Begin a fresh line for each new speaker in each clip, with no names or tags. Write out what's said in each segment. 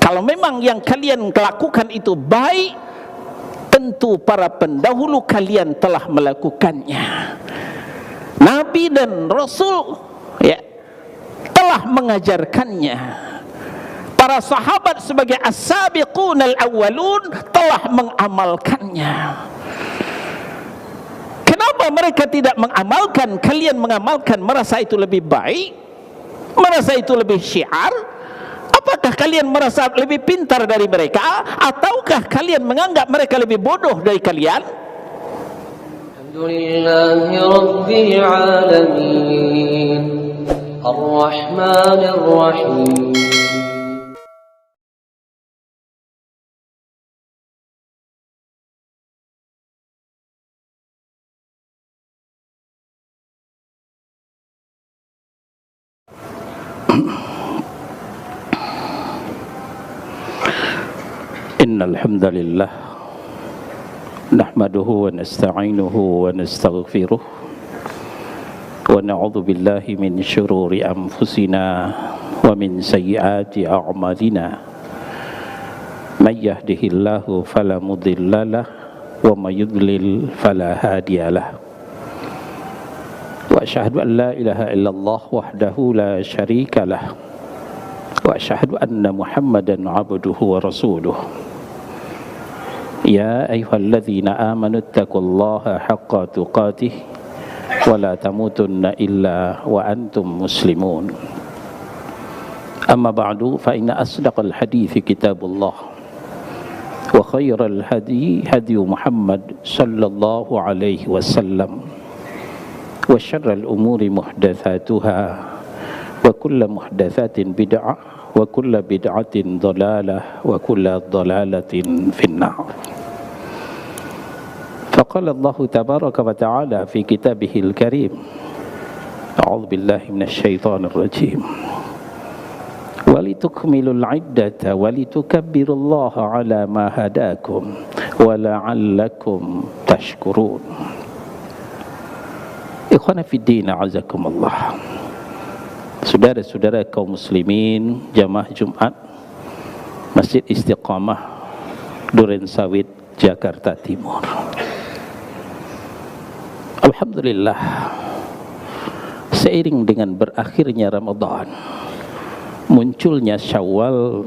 Kalau memang yang kalian lakukan itu baik, tentu para pendahulu kalian telah melakukannya. Nabi dan Rasul telah mengajarkannya. Para sahabat sebagai as-sabiqun al-awwalun telah mengamalkannya. Kenapa mereka tidak mengamalkan? Kalian mengamalkan, merasa itu lebih baik, merasa itu lebih syiar. Apakah kalian merasa lebih pintar dari mereka, ataukah kalian menganggap mereka lebih bodoh dari kalian?
Alhamdulillahi Rabbil Alamin Ar-Rahmanir Rahim.
Innal hamdalillah nahmaduhu wa nasta'inuhu wa nastaghfiruh wa na'udzu billahi min syururi anfusina wa min sayyiati a'malina. May yahdihillahu fala mudhillalah wa may yudlil fala hadiyalah. Wa asyhadu an la ilaha illallah wahdahu la syarikalah wa asyhadu anna Muhammadan 'abduhu wa rasuluh. Ya ayyuhalladzina amanu taqullaha haqqa tuqatih wa la tamutunna illa wa antum muslimun. Amma ba'du, fa inna asdaqal hadithi kitabullah wa khairal hadi hadi Muhammad sallallahu alaihi wasallam wa syarral umuri muhdatsatuha wa kullu muhdatsatin bid'ah wa kullu bid'atin dhalalah wa kullu dhalalatin finnar. Faqala Allah tabaraka wa ta'ala fi kitabihil karim, a'udzu billahi minasy syaithanir rajim, walitukmilul 'iddata walitukabbirullaha 'ala ma hadakum wa la'allakum tashkurun. Ikhwana fid din, a'azakumullah. Saudara-saudara kaum muslimin, jamaah Jumat Masjid Istiqamah Duren Sawit, Jakarta Timur. Alhamdulillah, seiring dengan berakhirnya Ramadan, munculnya Syawal,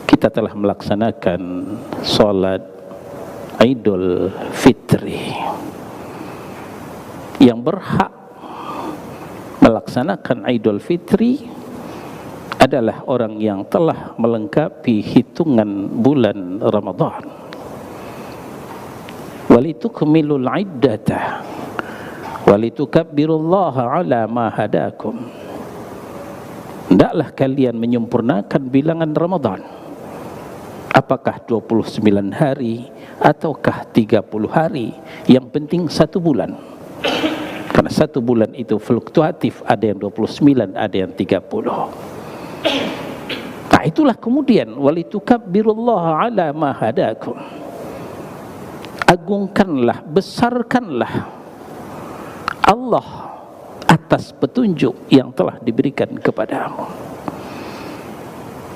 kita telah melaksanakan salat Idul Fitri. Yang berhak melaksanakan Idul Fitri adalah orang yang telah melengkapi hitungan bulan Ramadan. Walitukmilul 'iddata walitukabbirullaha 'ala ma hadakum. Hendaklah kalian menyempurnakan bilangan Ramadan. Apakah 29 hari ataukah 30 hari, yang penting 1 bulan. Karena 1 bulan itu fluktuatif, ada yang 29, ada yang 30. Nah, itulah kemudian walitukabbirullaha 'ala ma hadakum. Agungkanlah, besarkanlah Allah atas petunjuk yang telah diberikan kepadamu.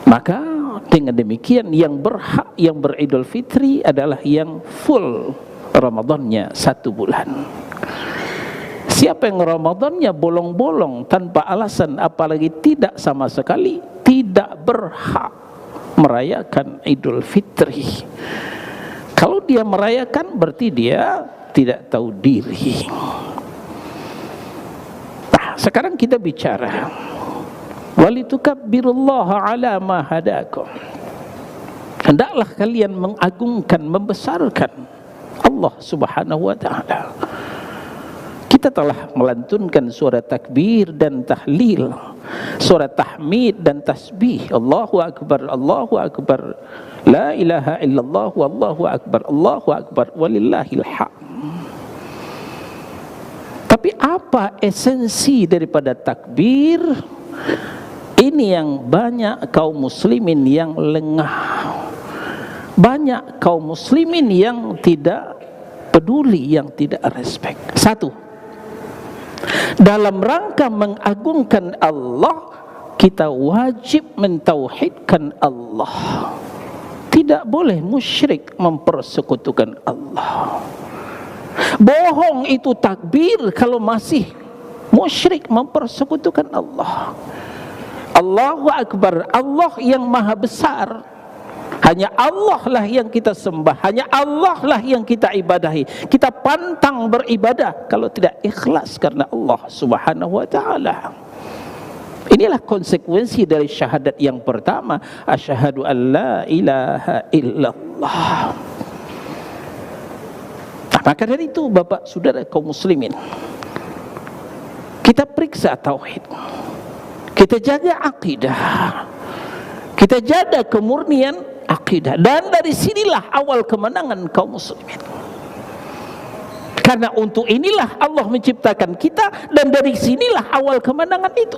Maka dengan demikian yang berhak, yang beridul fitri adalah yang full Ramadannya 1 bulan. Siapa yang Ramadannya bolong-bolong tanpa alasan, apalagi tidak sama sekali, tidak berhak merayakan Idul Fitri. Kalau dia merayakan, berarti dia tidak tahu diri. Nah, sekarang kita bicara walitukabbirullaha 'ala ma hadakum. Hendaklah kalian mengagungkan, membesarkan Allah Subhanahu wa ta'ala. Kita telah melantunkan suara takbir dan tahlil, suara tahmid dan tasbih. Allahu akbar, Allahu akbar, la ilaha illallah, wallahu akbar, Allahu akbar, walillahil hamd. Tapi apa esensi daripada takbir? Ini yang banyak kaum muslimin yang lengah, banyak kaum muslimin yang tidak peduli, yang tidak respect. Satu, dalam rangka mengagungkan Allah, kita wajib mentauhidkan Allah. Tidak boleh musyrik mempersekutukan Allah. Bohong itu takbir kalau masih musyrik mempersekutukan Allah. Allahu Akbar, Allah yang maha besar. Hanya Allah lah yang kita sembah, hanya Allah lah yang kita ibadahi. Kita pantang beribadah kalau tidak ikhlas karena Allah Subhanahu wa ta'ala. Inilah konsekuensi dari syahadat yang pertama, asyhadu an la ilaha illallah. Maka dari itu Bapak Saudara kaum muslimin, kita periksa tauhid, kita jaga akidah, kita jaga kemurnian akidah, dan dari sinilah awal kemenangan kaum muslimin. Karena untuk inilah Allah menciptakan kita, dan dari sinilah awal kemenangan itu.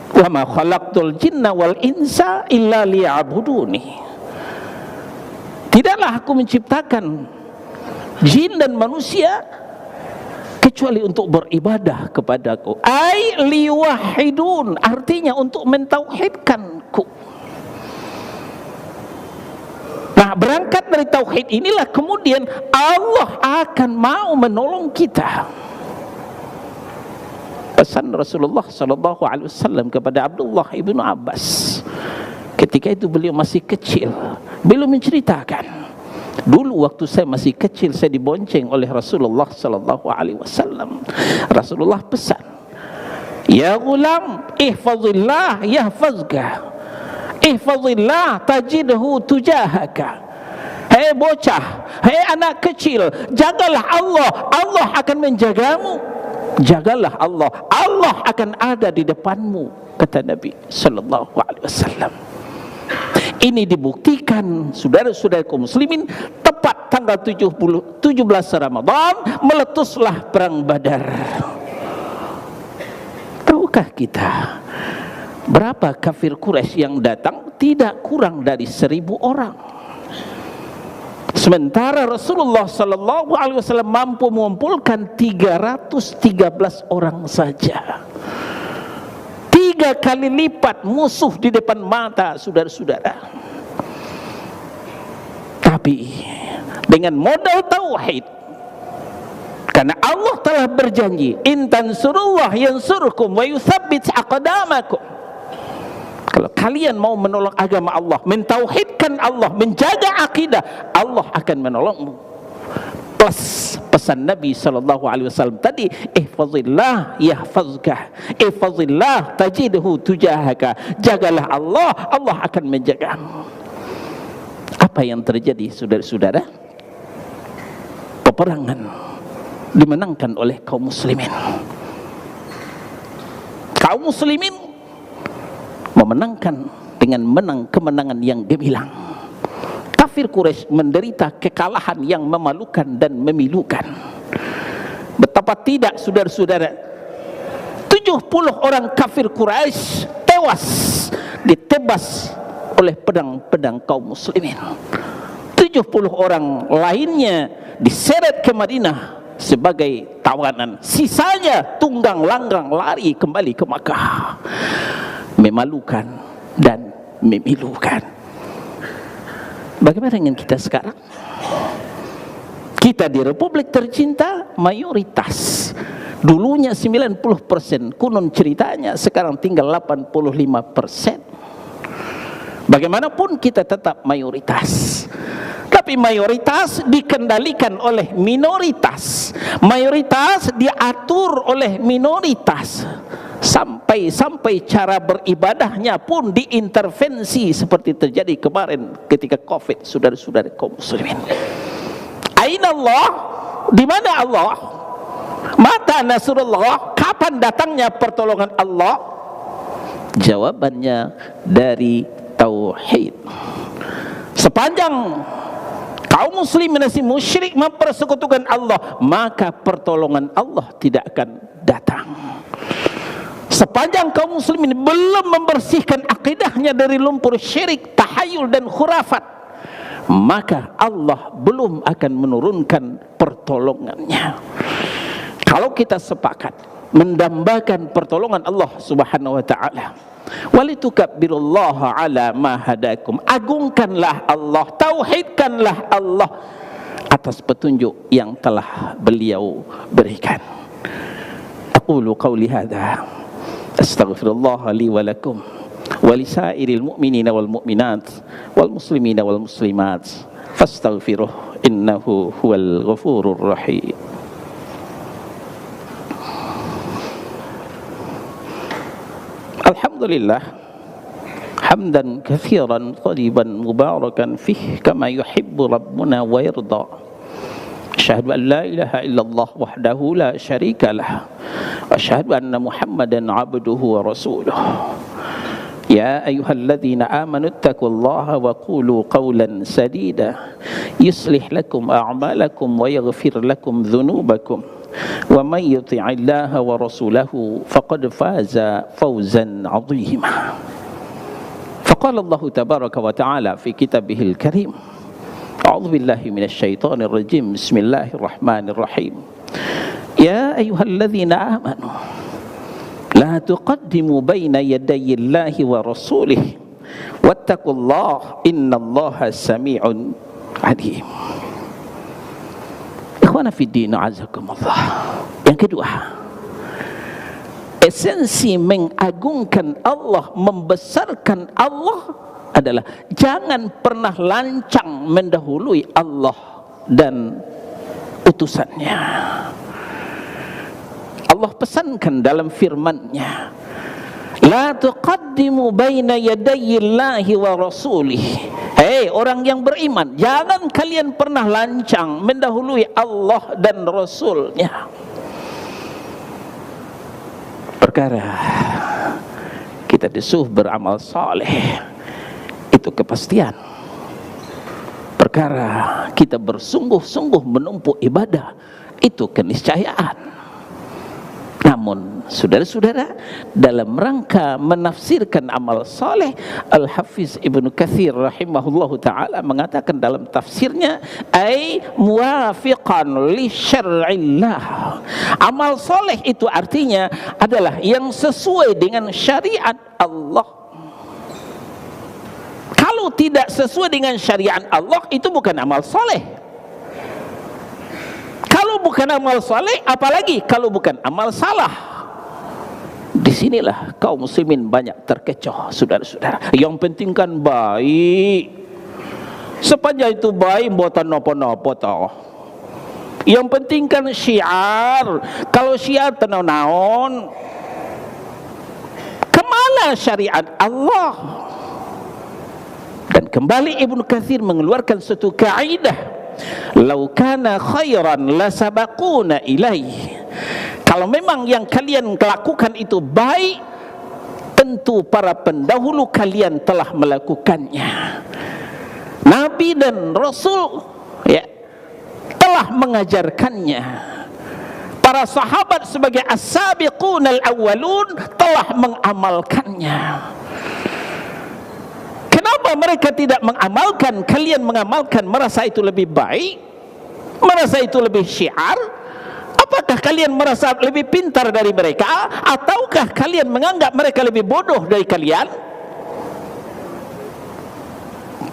Wa ma khalaqtul jinna wal insa illa liya'buduni. Tidaklah aku menciptakan jin dan manusia kecuali untuk beribadah kepadaku. Ai liwahidun, artinya untuk mentauhidkanku. Nah, berangkat dari tauhid inilah kemudian Allah akan mau menolong kita. Pesan Rasulullah sallallahu alaihi wasallam kepada Abdullah ibnu Abbas ketika itu beliau masih kecil, beliau menceritakan, dulu waktu saya masih kecil saya dibonceng oleh Rasulullah sallallahu alaihi wasallam. Rasulullah pesan, ya gulam ihfazillah yahfazka, ihfazillah tajidhu tujahaka. Hei bocah, hei anak kecil, jagalah Allah, Allah akan menjagamu. Jagalah Allah, Allah akan ada di depanmu, kata Nabi sallallahu alaihi wasallam. Ini dibuktikan saudara-saudara kaum muslimin, tepat tanggal 17 Ramadan meletuslah perang Badar. Tahukah kita berapa kafir Quraisy yang datang? Tidak kurang dari 1000 orang. Sementara Rasulullah sallallahu alaihi wasallam mampu mengumpulkan 313 orang saja. 3 kali lipat musuh di depan mata saudara-saudara. Tapi dengan modal tauhid, karena Allah telah berjanji, in tansurullah yansurkum wa yutsabbit aqdamakum. Kalau kalian mau menolong agama Allah, mentauhidkan Allah, menjaga akidah, Allah akan menolongmu. Plus pesan Nabi SAW tadi, ihfazillah yahfazka, ihfazillah tajidhu tujahaka. Jagalah Allah, Allah akan menjagamu. Apa yang terjadi saudara-saudara? Peperangan dimenangkan oleh kaum muslimin. Kaum muslimin memenangkan dengan menang kemenangan yang gemilang. Kafir Quraisy menderita kekalahan yang memalukan dan memilukan. Betapa tidak saudara-saudara, 70 orang kafir Quraisy tewas ditebas oleh pedang-pedang kaum muslimin. 70 orang lainnya diseret ke Madinah sebagai tawanan. Sisanya tunggang langgang lari kembali ke Makkah. Memalukan dan memilukan. Bagaimana dengan kita sekarang? Kita di Republik tercinta mayoritas. Dulunya 90%, konon ceritanya sekarang tinggal 85%. Bagaimanapun kita tetap mayoritas. Tapi mayoritas dikendalikan oleh minoritas. Mayoritas diatur oleh minoritas. Sampai cara beribadahnya pun diintervensi seperti terjadi kemarin ketika Covid, saudara-saudara kaum muslimin. Aina Allah? Di mana Allah? Mata nasrullah? Kapan datangnya pertolongan Allah? Jawabannya dari tauhid. Sepanjang kaum muslimin masih musyrik mempersekutukan Allah, maka pertolongan Allah tidak akan datang. Sepanjang kaum muslimin belum membersihkan akidahnya dari lumpur syirik, tahayul dan khurafat, maka Allah belum akan menurunkan pertolongannya. Kalau kita sepakat mendambakan pertolongan Allah Subhanahu wa taala. Walitukabbirullaha ala ma hadakum, agungkanlah Allah, tauhidkanlah Allah atas petunjuk yang telah beliau berikan. Aqulu qawli hadza astaghfirullah li wa lakum wa lisairil mu'minina wal mu'minat wal muslimina wal muslimat fastaghfiruh innahu huwal ghafurur rahim. Alhamdulillah hamdan katsiran thayyiban mubarakan fih kama yuhibbu rabbuna wa yarda. Asyhadu an la ilaha illallah wahdahu la syarikalah wa asyhadu anna Muhammadan abduhu wa rasuluh. Ya ayyuhalladzina amanu taqullaha wa qulu qawlan sadida yuslih lakum a'malakum wa yaghfir lakum dhunubakum wa man yuti'illaha wa rasulahu faqad faza fawzan 'azima. Faqala Allah tabaraka wa ta'ala fi kitabihil karim, a'udzu billahi minasy syaithanir rajim, bismillahirrahmanirrahim. Ya ayyuhalladzina amanu la tuqaddimu baina yadayillahi wa rasulih wattaqullaha innallaha sami'un 'alim. Ikhwana fiddin, azakumullah. Yang kedua, esensi mengagungkan Allah, membesarkan Allah adalah jangan pernah lancang mendahului Allah dan utusannya. Allah pesankan dalam firman-Nya, la tuqaddimu baina yadayillahi wa rasulih. Hei orang yang beriman, jangan kalian pernah lancang mendahului Allah dan Rasul-Nya. Perkara kita disuruh beramal saleh, itu kepastian. Perkara kita bersungguh-sungguh menumpuk ibadah, itu keniscayaan. Namun saudara-saudara, dalam rangka menafsirkan amal saleh, Al-Hafiz Ibnu Katsir rahimahullahu ta'ala mengatakan dalam tafsirnya, ay muwafiqan li syar'illah. Amal saleh itu artinya adalah yang sesuai dengan syariat Allah. Kalau tidak sesuai dengan syariat Allah, itu bukan amal saleh. Kalau bukan amal saleh, apalagi kalau bukan amal salah. Disinilah kaum muslimin banyak terkecoh, saudara-saudara. Yang penting kan baik. Sepanjang itu baik, buatan napa-napa tau. Yang penting kan syiar. Kalau syiar tenau-naon, kemana syariat Allah? Dan kembali Ibnu Katsir mengeluarkan satu kaidah, lau kana khairan la sabaquna ilaih. Kalau memang yang kalian lakukan itu baik, tentu para pendahulu kalian telah melakukannya. Nabi dan Rasul telah mengajarkannya. Para sahabat sebagai as-sabiqunal awwalun telah mengamalkannya. Kenapa mereka tidak mengamalkan? Kalian mengamalkan, merasa itu lebih baik, merasa itu lebih syiar. Apakah kalian merasa lebih pintar dari mereka, ataukah kalian menganggap mereka lebih bodoh dari kalian?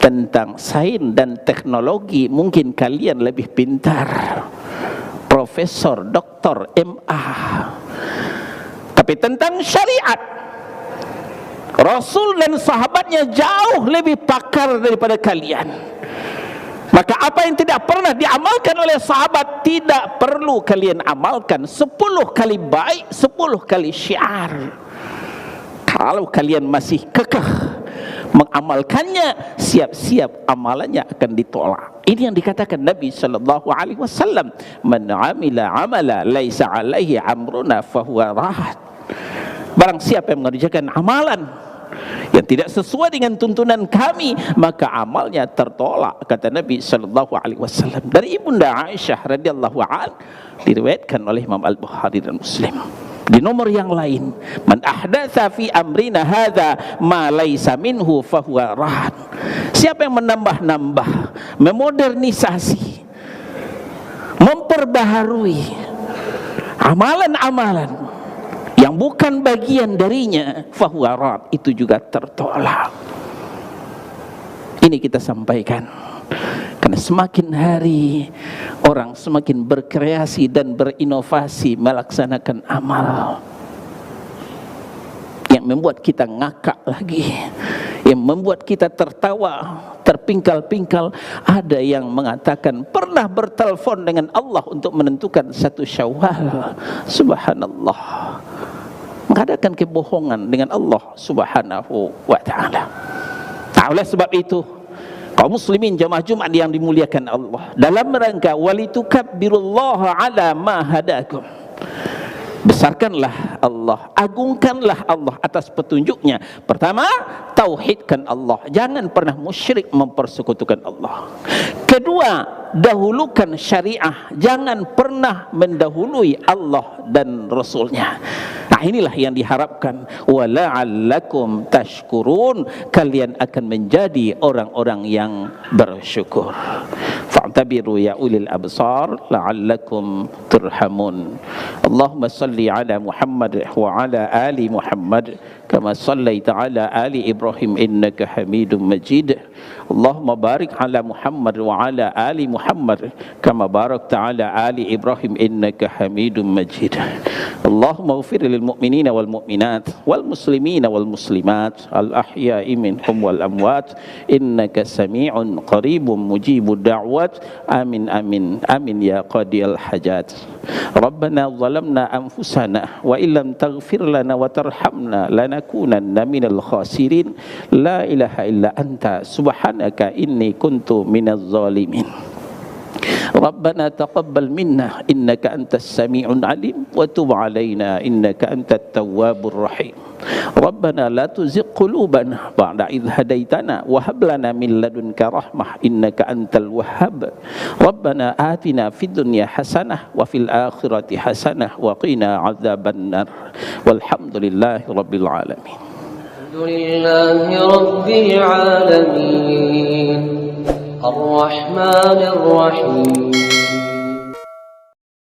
Tentang sains dan teknologi mungkin kalian lebih pintar, profesor, doktor, MA. Tapi tentang syariat, Rasul dan sahabatnya jauh lebih pakar daripada kalian. Maka apa yang tidak pernah diamalkan oleh sahabat, tidak perlu kalian amalkan. 10 kali baik, 10 kali syiar. Kalau kalian masih kekeh mengamalkannya, siap-siap amalannya akan ditolak. Ini yang dikatakan Nabi SAW, man amila amala laisa alaihi amruna fahuwa rahat. Barang siapa yang mengerjakan amalan yang tidak sesuai dengan tuntunan kami, maka amalnya tertolak, kata Nabi SAW. Dari Ibunda Aisyah radhiyallahu anha, diriwayatkan oleh Imam Al-Bukhari dan Muslim. Di nomor yang lain, man ahdatsa fi amrina hadza ma laisa minhu fahuwa rahat. Siapa yang menambah-nambah, memodernisasi, memperbaharui amalan-amalan yang bukan bagian darinya, fahuwa rad, itu juga tertolak. Ini kita sampaikan karena semakin hari orang semakin berkreasi dan berinovasi melaksanakan amal yang membuat kita ngakak lagi, yang membuat kita tertawa, terpingkal-pingkal. Ada yang mengatakan pernah bertelpon dengan Allah untuk menentukan 1 Syawal. Subhanallah, mengadakan kebohongan dengan Allah Subhanahu wa ta'ala. Oleh sebab itu, kaum muslimin jamaah Jumat yang dimuliakan Allah, dalam rangka walitukabbirullaha ala ma hadakum, besarkanlah Allah, agungkanlah Allah atas petunjuknya. Pertama, tauhidkan Allah, jangan pernah musyrik mempersekutukan Allah. Kedua, dahulukan syariah, jangan pernah mendahului Allah dan Rasulnya. Nah, inilah yang diharapkan. Wala'allakum tashkurun, kalian akan menjadi orang-orang yang bersyukur. Fa'tabiru ya ulil absar la'allakum turhamun. Allahumma salli ala Muhammad wa ala ali Muhammad kama sallaita ala ali Ibrahim innaka Hamidum Majid. Allahumma barik ala Muhammad wa ala ali Muhammad kama barakta ala ali Ibrahim innaka Hamidum Majid. Allahumma ighfir lil mu'minina wal mu'minat wal muslimina wal muslimat al ahya'i minhum wal amwat innaka sami'un qaribun mujibud da'wat. Amin amin amin ya qadiyal hajat. Rabbana zalamna anfusana wa illam taghfir lana wa tarhamna lanakunanna minal khasirin. La ilaha illa anta subhanaka inni kuntu minaz zalimin. Rabbana taqabbal minna innaka antas sami'un alim wa tub alaina innaka antat tawwabur rahim. Rabbana la tuzigh qulubana ba'da idh hadaitana wa hab lana min ladunka rahmah innaka antal wahhab. Rabbana atina fid dunya hasanah wa fil akhirati hasanah wa qina adzabannar. Walhamdulillahi rabbil alamin.
Alhamdulillahi rabbil alamin. الرحمن الرحيم